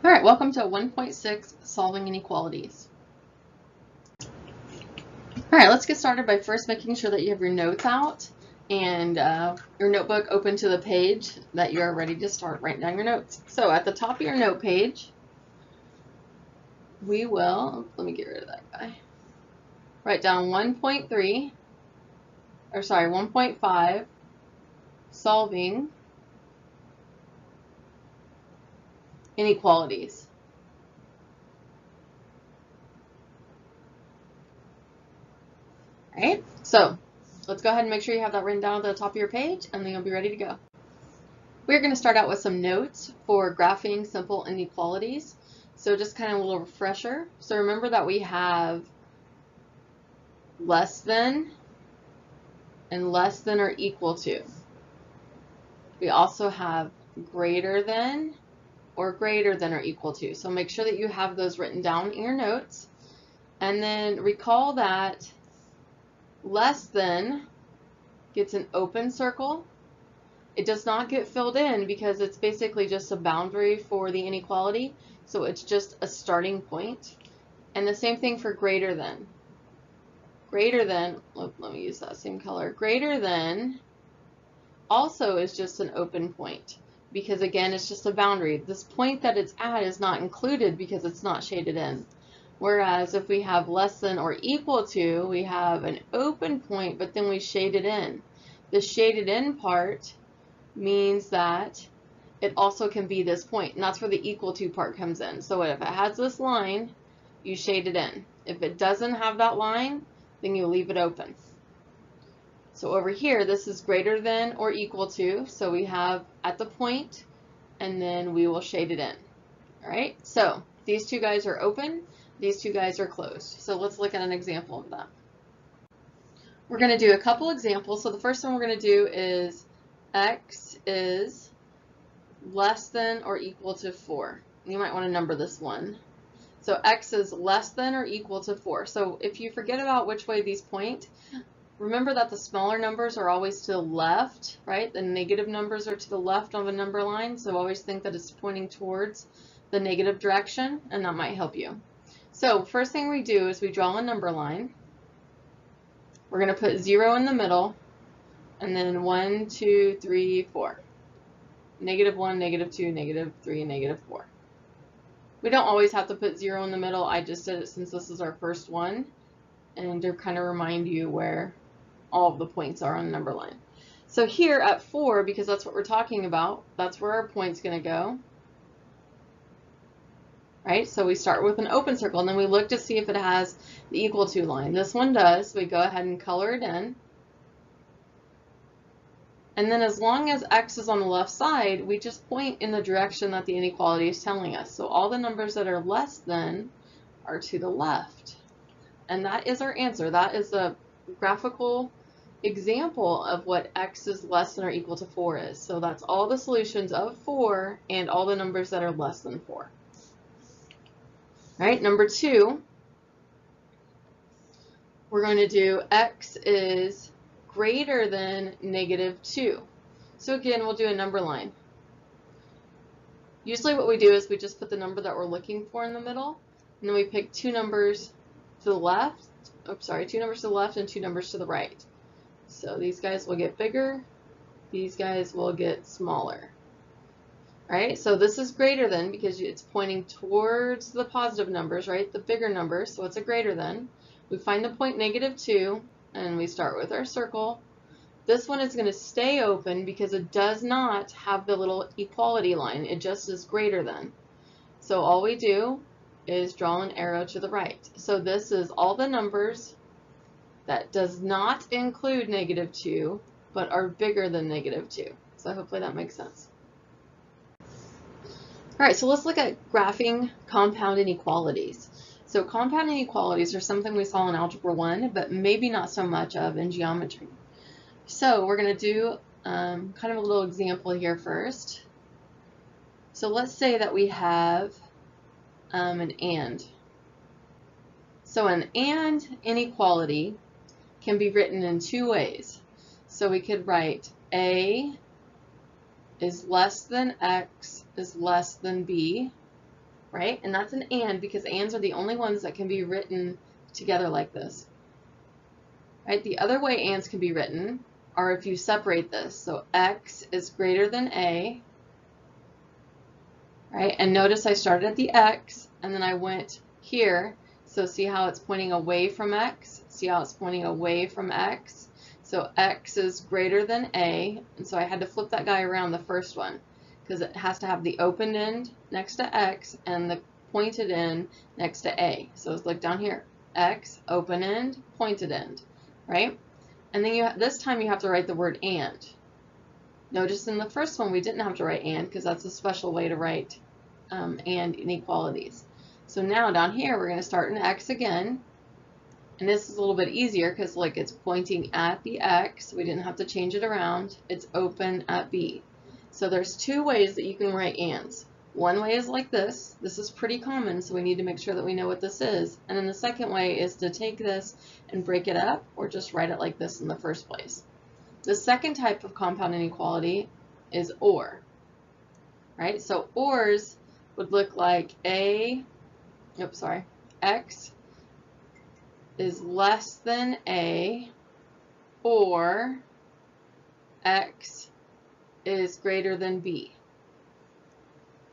All right, welcome to 1.6 Solving Inequalities. All right, let's get started by first making sure that you have your notes out and your notebook open to the page that you are ready to start writing down your notes. So at the top of your note page, we will, let me get rid of that guy, write down 1.5, solving inequalities. All right, so let's go ahead and make sure you have that written down at the top of your page, and then you'll be ready to go. We're going to start out with some notes for graphing simple inequalities. So just kind of a little refresher. So remember that we have less than and less than or equal to. We also have greater than or equal to. So make sure that you have those written down in your notes. And then recall that less than gets an open circle. It does not get filled in because it's basically just a boundary for the inequality. So it's just a starting point. And the same thing for greater than. Greater than, let me use that same color. Greater than also is just an open point because again, it's just a boundary. This point that it's at is not included because it's not shaded in. Whereas if we have less than or equal to, we have an open point, but then we shade it in. The shaded in part means that it also can be this point, and that's where the equal to part comes in. So if it has this line, you shade it in. If it doesn't have that line, then you leave it open. So over here, this is greater than or equal to, so we have at the point, and then we will shade it in. All right, so these two guys are open, these two guys are closed. So let's look at an example of that. We're going to do a couple examples. So the first one we're going to do is x is less than or equal to 4. You might want to number this one. So x is less than or equal to 4. So if you forget about which way these point, remember that the smaller numbers are always to the left, right? The negative numbers are to the left of a number line. So always think that it's pointing towards the negative direction, and that might help you. So first thing we do is we draw a number line. We're going to put 0 in the middle, and then 1, 2, 3, 4. Negative 1, negative 2, negative 3, and negative 4. We don't always have to put 0 in the middle. I just did it since this is our first one, and to kind of remind you where all of the points are on the number line. So here at 4, because that's what we're talking about, that's where our point's going to go. Right, so we start with an open circle, and then we look to see if it has the equal to line. This one does. We go ahead and color it in. And then as long as x is on the left side, we just point in the direction that the inequality is telling us. So all the numbers that are less than are to the left. And that is our answer. That is a graphical example of what x is less than or equal to 4 is. So that's all the solutions of 4 and all the numbers that are less than 4. All right, number 2, we're going to do x is greater than negative 2. So again, we'll do a number line. Usually what we do is we just put the number that we're looking for in the middle, and then we pick two numbers to the left, two numbers to the left and two numbers to the right. So these guys will get bigger, these guys will get smaller. Right, so this is greater than because it's pointing towards the positive numbers, right, the bigger numbers, so it's a greater than. We find the point negative 2, and we start with our circle. This one is going to stay open because it does not have the little equality line. It just is greater than. So all we do is draw an arrow to the right. So this is all the numbers that does not include negative 2, but are bigger than negative 2. So hopefully that makes sense. All right, so let's look at graphing compound inequalities. So compound inequalities are something we saw in Algebra 1, but maybe not so much of in geometry. So we're going to do kind of a little example here first. So let's say that we have an AND. So an AND inequality can be written in two ways. So we could write A is less than X is less than B, right? And that's an and because ands are the only ones that can be written together like this, right? The other way ands can be written are if you separate this. So x is greater than a, right? And notice I started at the x and then I went here. So see how it's pointing away from x? See how it's pointing away from x? So x is greater than a, and so I had to flip that guy around, the first one, because it has to have the open end next to x and the pointed end next to a. So it's like down here, x, open end, pointed end, right? And then this time you have to write the word and. Notice in the first one we didn't have to write and because that's a special way to write and inequalities. So now down here we're going to start in x again. And this is a little bit easier because like it's pointing at the x. We didn't have to change it around. It's open at b. So there's two ways that you can write ands. One way is like this. This is pretty common, so we need to make sure that we know what this is. And then the second way is to take this and break it up or just write it like this in the first place. The second type of compound inequality is or, right? So ors would look like x is less than a, or x is greater than b,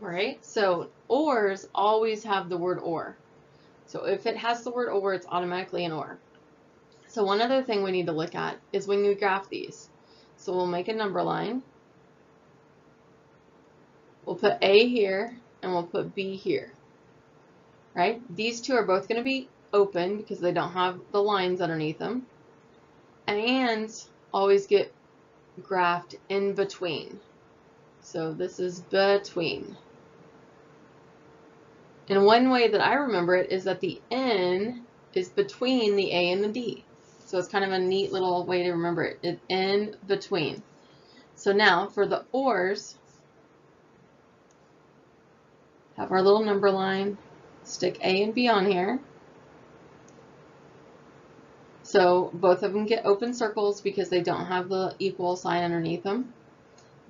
right? So ors always have the word or. So if it has the word or, it's automatically an or. So one other thing we need to look at is when you graph these. So we'll make a number line. We'll put a here and we'll put b here, right? These two are both going to be open because they don't have the lines underneath them. And ands always get graphed in between. So this is between. And one way that I remember it is that the n is between the a and the d. So it's kind of a neat little way to remember it. It's in between. So now for the ors, have our little number line, stick a and b on here. So both of them get open circles because they don't have the equal sign underneath them.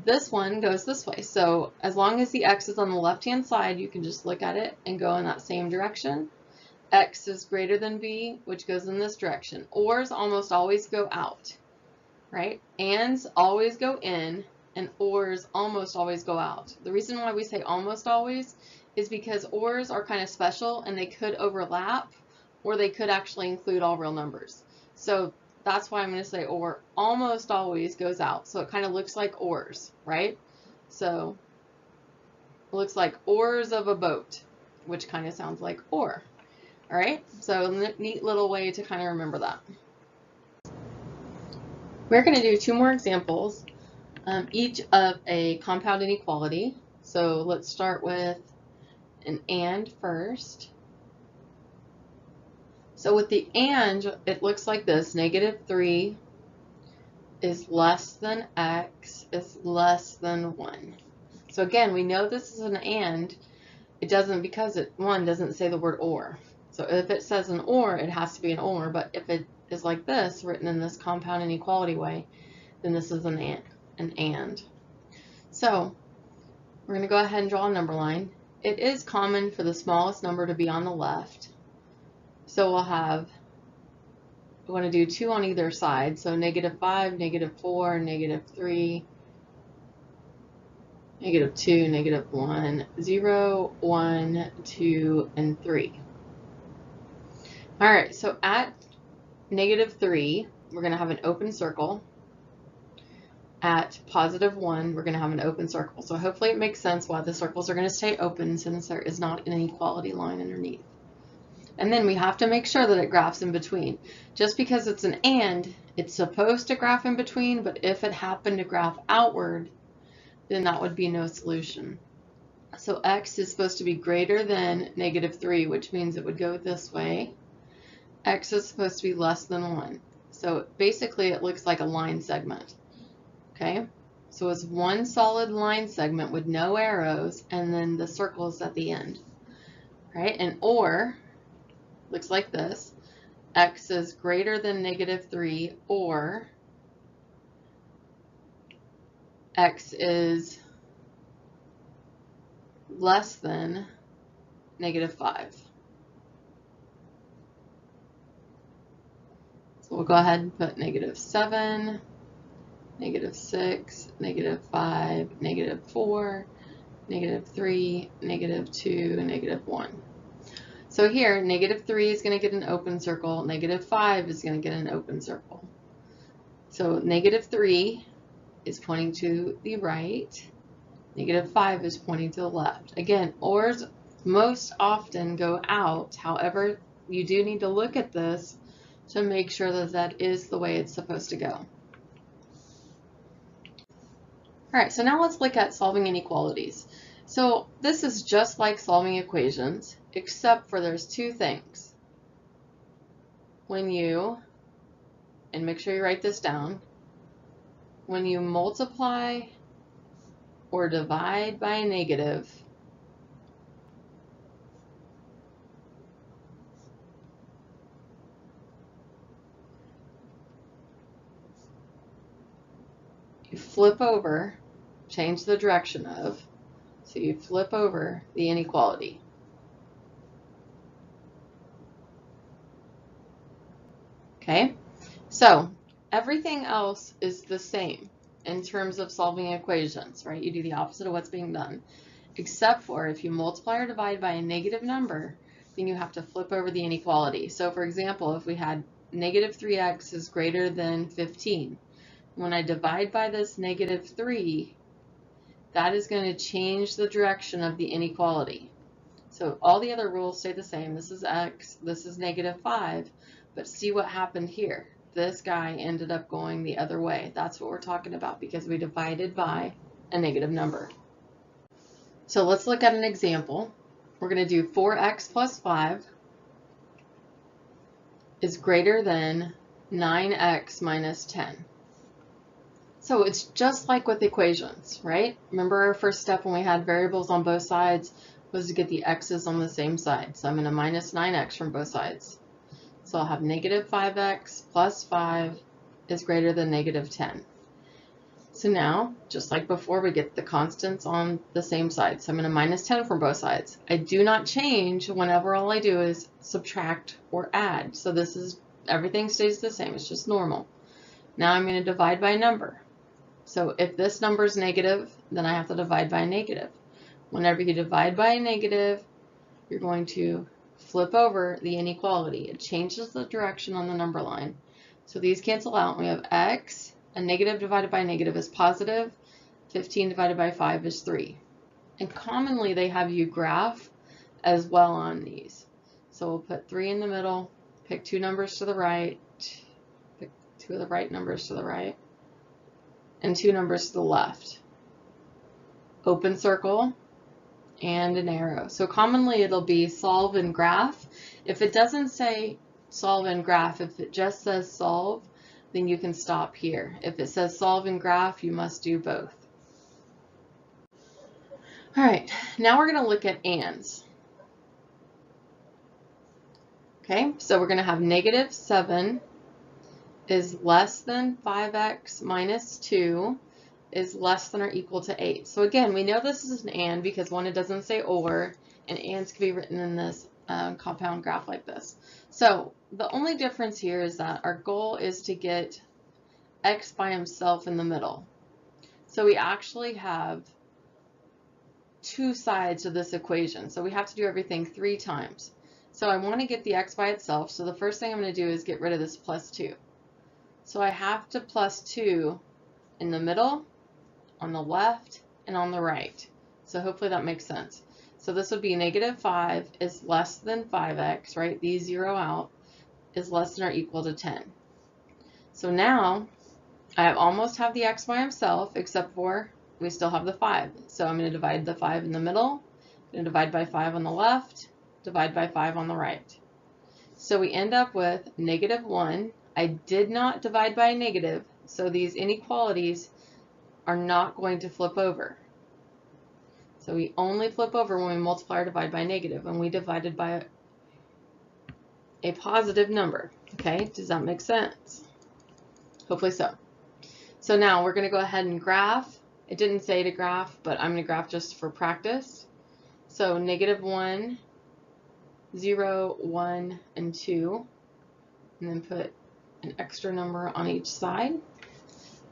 This one goes this way. So as long as the x is on the left-hand side, you can just look at it and go in that same direction. X is greater than b, which goes in this direction. Ors almost always go out, right? Ands always go in, and ors almost always go out. The reason why we say almost always is because ors are kind of special and they could overlap, or they could actually include all real numbers. So that's why I'm going to say or almost always goes out. So it kind of looks like oars, right? So it looks like oars of a boat, which kind of sounds like or. All right, so neat little way to kind of remember that. We're going to do two more examples, each of a compound inequality. So let's start with an and first. So with the and, it looks like this. -3 is less than x is less than 1. So again, we know this is an and. It doesn't, because one doesn't say the word or. So if it says an or, it has to be an or. But if it is like this, written in this compound inequality way, then this is an and. So we're going to go ahead and draw a number line. It is common for the smallest number to be on the left. So we want to do 2 on either side. So -5, -4, -3, -2, -1, 0, 1, 2, and 3. All right, so at -3, we're going to have an open circle. At +1, we're going to have an open circle. So hopefully it makes sense why the circles are going to stay open since there is not an inequality line underneath. And then we have to make sure that it graphs in between. Just because it's an and, it's supposed to graph in between, but if it happened to graph outward, then that would be no solution. So x is supposed to be greater than -3, which means it would go this way. X is supposed to be less than 1. So basically it looks like a line segment. Okay, so it's one solid line segment with no arrows and then the circles at the end. Right, and or looks like this. X is greater than -3, or x is less than negative 5. So we'll go ahead and put negative 7, negative 6, negative 5, negative 4, negative 3, negative 2, negative 1. So here, negative 3 is going to get an open circle, negative 5 is going to get an open circle. So negative 3 is pointing to the right, negative 5 is pointing to the left. Again, ORs most often go out, however, you do need to look at this to make sure that that is the way it's supposed to go. All right, so now let's look at solving inequalities. So this is just like solving equations, except for there's two things. When you, and make sure you write this down, when you multiply or divide by a negative, you flip over, change the direction of, so you flip over the inequality. Okay, so everything else is the same in terms of solving equations, right? You do the opposite of what's being done, except for if you multiply or divide by a negative number, then you have to flip over the inequality. So for example, if we had negative 3x is greater than 15, when I divide by this negative 3, that is going to change the direction of the inequality. So all the other rules stay the same. This is x, this is negative 5, but see what happened here. This guy ended up going the other way. That's what we're talking about because we divided by a negative number. So let's look at an example. We're going to do 4x plus 5 is greater than 9x minus 10. So it's just like with equations, right? Remember our first step when we had variables on both sides was to get the x's on the same side. So I'm going to minus 9x from both sides. So I'll have negative 5x plus 5 is greater than negative 10. So now, just like before, we get the constants on the same side. So I'm going to minus 10 from both sides. I do not change whenever all I do is subtract or add. So this is, everything stays the same. It's just normal. Now I'm going to divide by a number. So if this number is negative, then I have to divide by a negative. Whenever you divide by a negative, you're going to flip over the inequality. It changes the direction on the number line. So these cancel out. We have x, a negative divided by a negative is positive, 15 divided by 5 is 3. And commonly they have you graph as well on these. So we'll put 3 in the middle, pick two numbers to the right, pick two of the right numbers to the right, and two numbers to the left. Open circle and an arrow. So commonly it'll be solve and graph. If it doesn't say solve and graph, if it just says solve, then you can stop here. If it says solve and graph, you must do both. All right, now we're going to look at ands. Okay, so we're going to have negative 7 is less than 5x minus 2 is less than or equal to 8. So again, we know this is an and because one, it doesn't say or, and ands can be written in this compound graph like this. So the only difference here is that our goal is to get x by himself in the middle. So we actually have two sides of this equation. So we have to do everything 3 times. So I want to get the x by itself. So the first thing I'm going to do is get rid of this plus 2. So I have to plus 2 in the middle, on the left, and on the right. So hopefully that makes sense. So this would be negative 5 is less than 5x, right? These zero out, is less than or equal to 10. So now I almost have the x by himself, except for we still have the 5. So I'm going to divide the 5 in the middle, I'm going to divide by 5 on the left, divide by 5 on the right. So we end up with negative 1. I did not divide by a negative, so these inequalities are not going to flip over. So we only flip over when we multiply or divide by a negative, and we divided by a positive number. Okay, does that make sense? Hopefully so. So now we're going to go ahead and graph. It didn't say to graph, but I'm going to graph just for practice. So negative 1 0, 1, and 2, and then put an extra number on each side.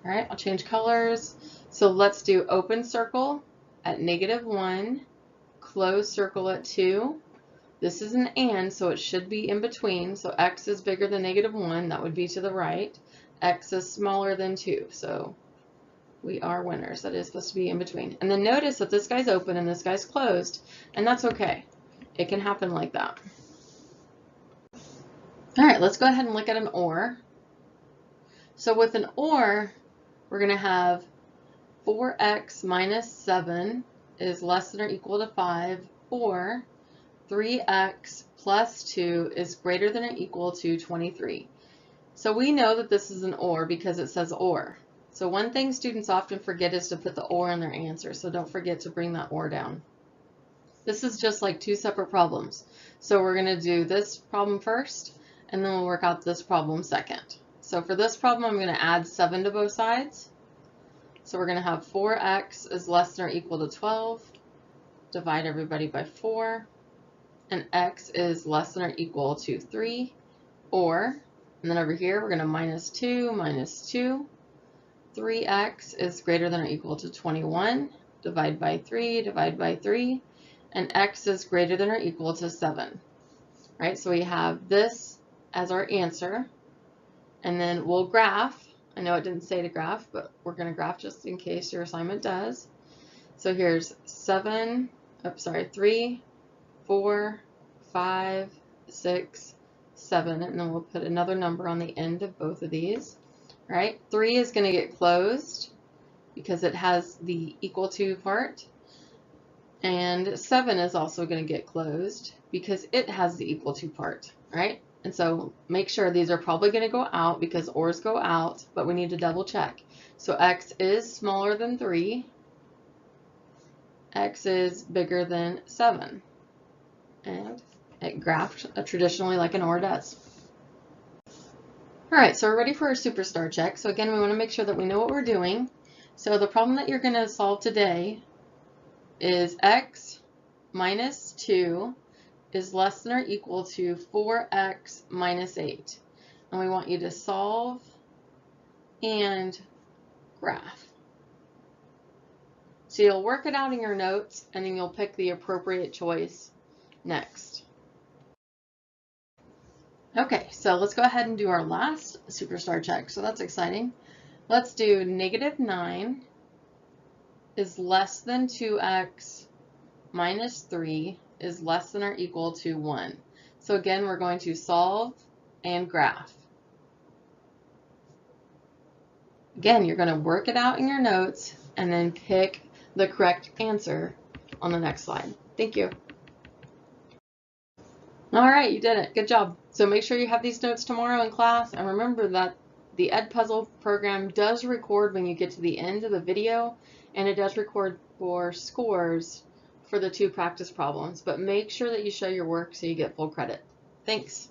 All right, I'll change colors. So let's do open circle at -1, closed circle at 2. This is an and, so it should be in between. So x is bigger than -1, that would be to the right. X is smaller than 2, so we are winners. That is supposed to be in between. And then notice that this guy's open and this guy's closed, and that's okay. It can happen like that. All right, let's go ahead and look at an or. So with an or, we're going to have 4x minus 7 is less than or equal to 5, or 3x plus 2 is greater than or equal to 23. So we know that this is an or because it says or. So one thing students often forget is to put the or in their answer, so don't forget to bring that or down. This is just like two separate problems. So we're going to do this problem first, and then we'll work out this problem second. So for this problem, I'm going to add 7 to both sides. So we're going to have 4x is less than or equal to 12. Divide everybody by 4. And x is less than or equal to 3. Or, and then over here, we're going to minus 2, minus 2. 3x is greater than or equal to 21. Divide by 3, divide by 3. And x is greater than or equal to 7. Right, so we have this as our answer. And then we'll graph. I know it didn't say to graph, but we're going to graph just in case your assignment does. So here's 3, 4, 5, 6, 7, and then we'll put another number on the end of both of these. Right? 3 is going to get closed because it has the equal to part. And 7 is also going to get closed because it has the equal to part. Right? And so make sure these are probably going to go out because ors go out, but we need to double check. So x is smaller than 3. X is bigger than 7. And it graphed traditionally like an or does. All right, so we're ready for our superstar check. So again, we want to make sure that we know what we're doing. So the problem that you're going to solve today is x minus 2 is less than or equal to 4x minus 8. And we want you to solve and graph. So you'll work it out in your notes, and then you'll pick the appropriate choice next. Okay, so let's go ahead and do our last superstar check. So that's exciting. Let's do -9 is less than 2x minus 3 is less than or equal to 1. So again, we're going to solve and graph. Again, you're going to work it out in your notes and then pick the correct answer on the next slide. Thank you. All right, you did it. Good job. So make sure you have these notes tomorrow in class, and remember that the Edpuzzle program does record when you get to the end of the video, and it does record for scores for the 2 practice problems, but make sure that you show your work so you get full credit. Thanks.